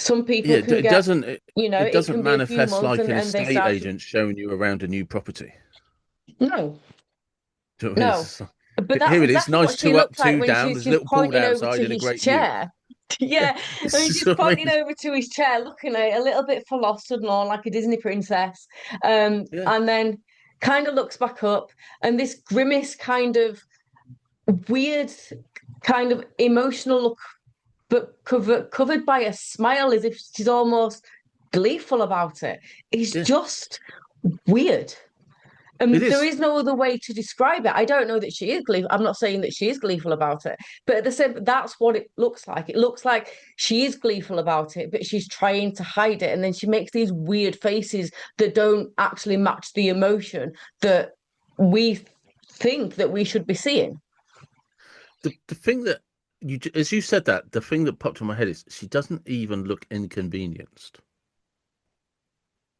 Some Yeah, people can it get, doesn't it it doesn't can be a few manifest months like an and they estate start to, agent showing you around a new property. no, Do you know what I mean? It's no. just like, But here that's it is, exactly nice, what she two up, looked like two when down. she's There's a just little pool pointing over outside to and a his great view. chair. Yeah, Yeah, it's and he's just just what I pointing mean. over to his chair, looking at it a little bit flustered and all like a Disney princess. Yeah, And then kind of looks back up, and this grimace kind of weird, kind of emotional look, but covered by a smile as if she's almost gleeful about it. It's yeah, just weird. it There is. is no other way to describe it. I don't know that she is gleeful. I'm not saying that she is gleeful about it, but at the same, that's what it looks like. It looks like she is gleeful about it, but she's trying to hide it, and then she makes these weird faces that don't actually match the emotion that we think that we should be seeing. The thing that as you said that, the thing that popped in my head is she doesn't even look inconvenienced.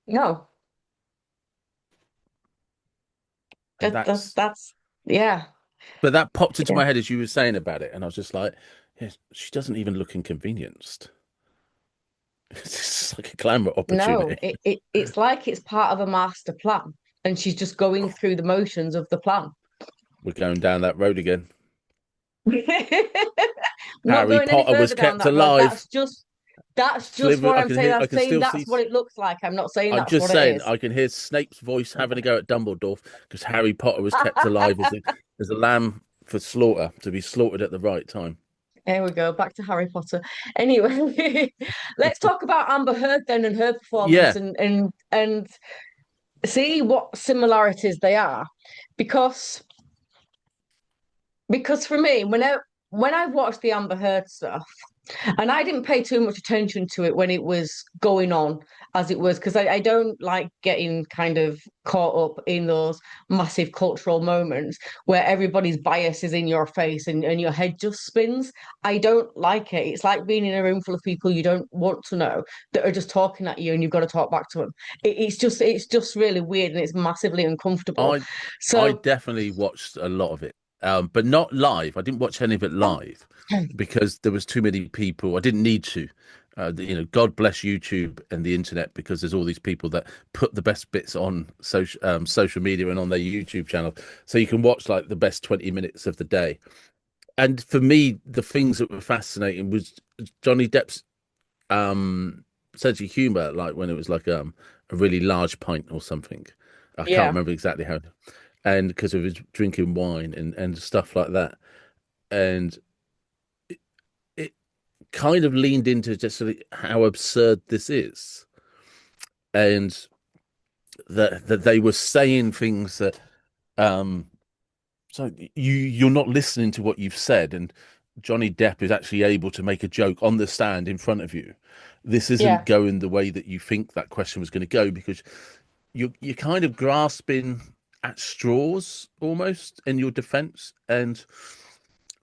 No, And that's yeah, but that popped into yeah. my head as you were saying about it, and I was just like, yeah, she doesn't even look inconvenienced. It's just like a glamour No, opportunity. it's like it's part of a master plan, and she's just going through the motions of the plan. We're going down that road again. Not Harry going any Potter was further down kept that road. alive. That's just Sliver, what I I'm can saying. hear, I'm I can saying still that's see. what it looks like. I'm not saying I'm that's just what it saying, is. I can hear Snape's voice having a go at Dumbledore because Harry Potter was kept alive as a lamb for slaughter to be slaughtered at the right time. There we go. Back to Harry Potter. Anyway, let's talk about Amber Heard then and her performance Yeah, and see what similarities they are, because for me, when I watched the Amber Heard stuff, and I didn't pay too much attention to it when it was going on as it was, because I don't like getting kind of caught up in those massive cultural moments where everybody's bias is in your face and your head just spins. I don't like it. It's like being in a room full of people you don't want to know that are just talking at you and you've got to talk back to them. It's just really weird and it's massively uncomfortable. I I So definitely watched a lot of it, but not live. I didn't watch any of it live because there was too many people. I didn't need to. God bless YouTube and the internet because there's all these people that put the best bits on social media and on their YouTube channel, so you can watch like the best 20 minutes of the day. And for me, the things that were fascinating was Johnny Depp's sense of humor, like when it was like a really large pint or something. I can't yeah. remember exactly how, and because of his drinking wine and stuff like that, and it kind of leaned into just sort of how absurd this is, and that they were saying things that um so you're not listening to what you've said, and Johnny Depp is actually able to make a joke on the stand in front of you. This isn't Yeah. going the way that you think that question was going to go because you're kind of grasping at straws almost in your defense. And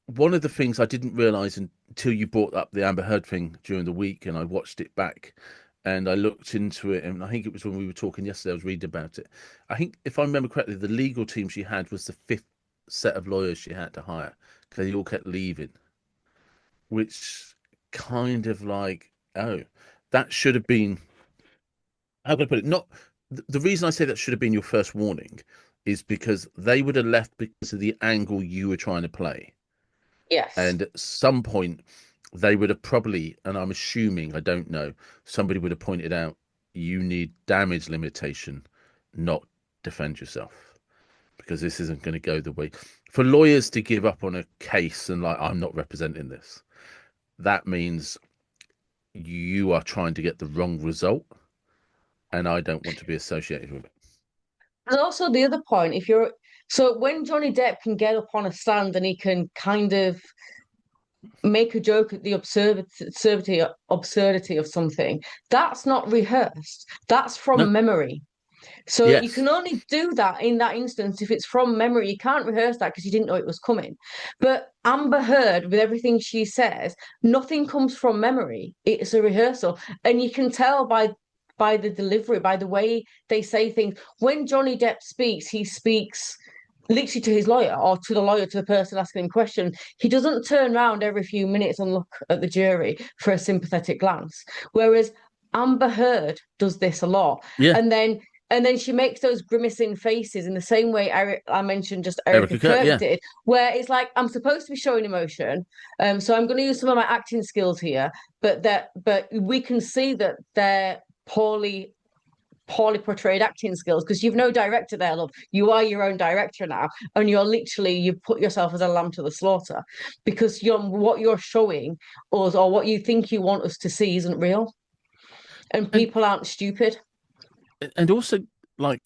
one of the things I didn't realize until you brought up the Amber Heard thing during the week, and I watched it back and I looked into it, and I think it was when we were talking yesterday, I was reading about it. I think if I remember correctly, the legal team she had was the fifth set of lawyers she had to hire because they all kept leaving, which kind of like, oh, that should have been, how can I put it? Not the reason I say that should have been your first warning is because they would have left because of the angle you were trying to play. Yes. And at some point, they would have probably, and I'm assuming, I don't know, somebody would have pointed out you need damage limitation, not defend yourself, because this isn't going to go the way. For lawyers to give up on a case and like, I'm not representing this, that means you are trying to get the wrong result, and I don't want to be associated with it. And also the other point, if you're so when Johnny Depp can get up on a stand and he can kind of make a joke at the absurdity of something, that's not rehearsed. That's No, from memory. So you yes, can only do that in that instance if it's from memory. You can't rehearse that because you didn't know it was coming. But Amber Heard, with everything she says, nothing comes from memory. It's a rehearsal, and you can tell by the delivery, by the way they say things. When Johnny Depp speaks, he speaks literally to his lawyer or to the lawyer to the person asking him question. He doesn't turn around every few minutes and look at the jury for a sympathetic glance. Whereas Amber Heard does this a lot. Yeah, And then she makes those grimacing faces in the same way I mentioned just Erika Erica Kirk. Kirk Yeah, did, where it's like I'm supposed to be showing emotion. So I'm going to use some of my acting skills here, but we can see that they're poorly portrayed acting skills because you've no director there, love. You are your own director now, and you've put yourself as a lamb to the slaughter because what you're showing us or what you think you want us to see isn't real, and and people aren't stupid. also like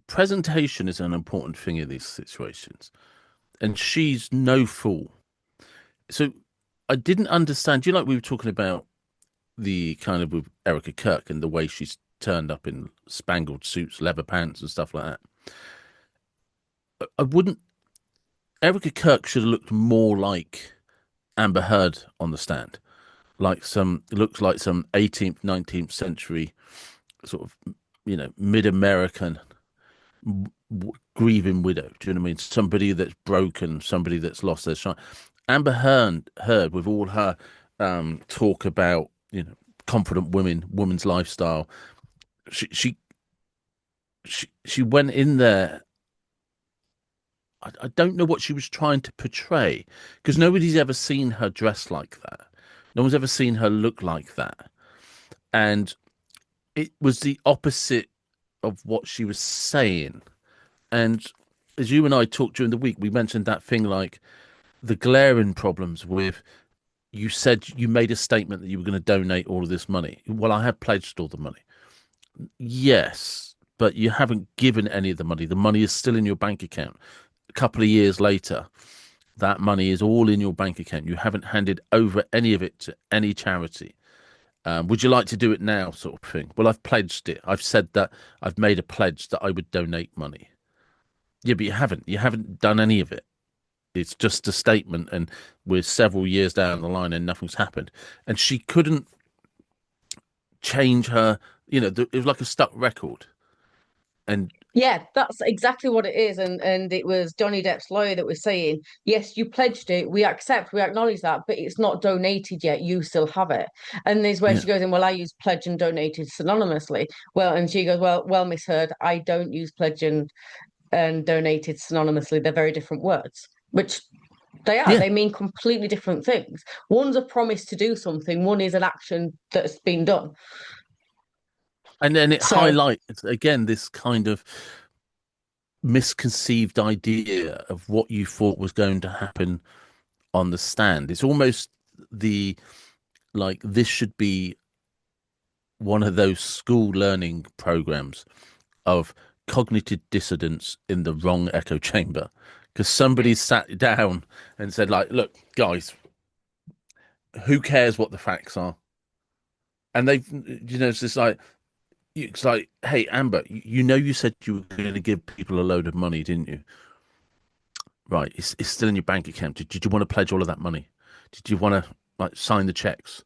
presentation is an important thing in these situations, and she's no fool. So I didn't understand. You know, like we were talking about the kind of with Erica Kirk and the way she's turned up in spangled suits, leather pants, and stuff like that. I wouldn't. Erica Kirk should have looked more like Amber Heard on the stand, like some. It looks like some 18th, 19th century sort of, mid-American grieving widow. Do you know what I mean? Somebody that's broken, somebody that's lost their shine. Amber Heard with all her talk about confident women, woman's lifestyle. She she she went in there. I don't know what she was trying to portray because nobody's ever seen her dress like that. No one's ever seen her look like that, and it was the opposite of what she was saying. And as you and I talked during the week, we mentioned that thing like the glaring problems with you said you made a statement that you were going to donate all of this money. Well, I have pledged all the money. Yes, but you haven't given any of the money. The money is still in your bank account. A couple of years later, that money is all in your bank account. You haven't handed over any of it to any charity. Would you like to do it now, sort of thing? Well, I've pledged it. I've said that I've made a pledge that I would donate money. Yeah, but you haven't. You haven't done any of it. It's just a statement, and we're several years down the line, and nothing's happened. And she couldn't change her. It was like a stuck record. And Yeah, that's exactly what it is. And it was Johnny Depp's lawyer that was saying, yes, you pledged it. We accept, we acknowledge that, but it's not donated yet. You still have it. And there's where yeah, she goes in, well, I use pledge and donated synonymously. Well, and she goes, well, Miss Heard, I don't use pledge and donated synonymously. They're very different words, which they are. yeah. They mean completely different things. One's a promise to do something, one is an action that's been done. And then it So highlights again this kind of misconceived idea of what you thought was going to happen on the stand. It's almost the like this should be one of those school learning programs of cognitive dissonance in the wrong echo chamber because somebody sat down and said like, look guys, who cares what the facts are? And they've, it's like, hey Amber, you said you were going to give people a load of money, didn't you? Right, it's still in your bank account. Did you want to pledge all of that money? Did you want to like sign the checks?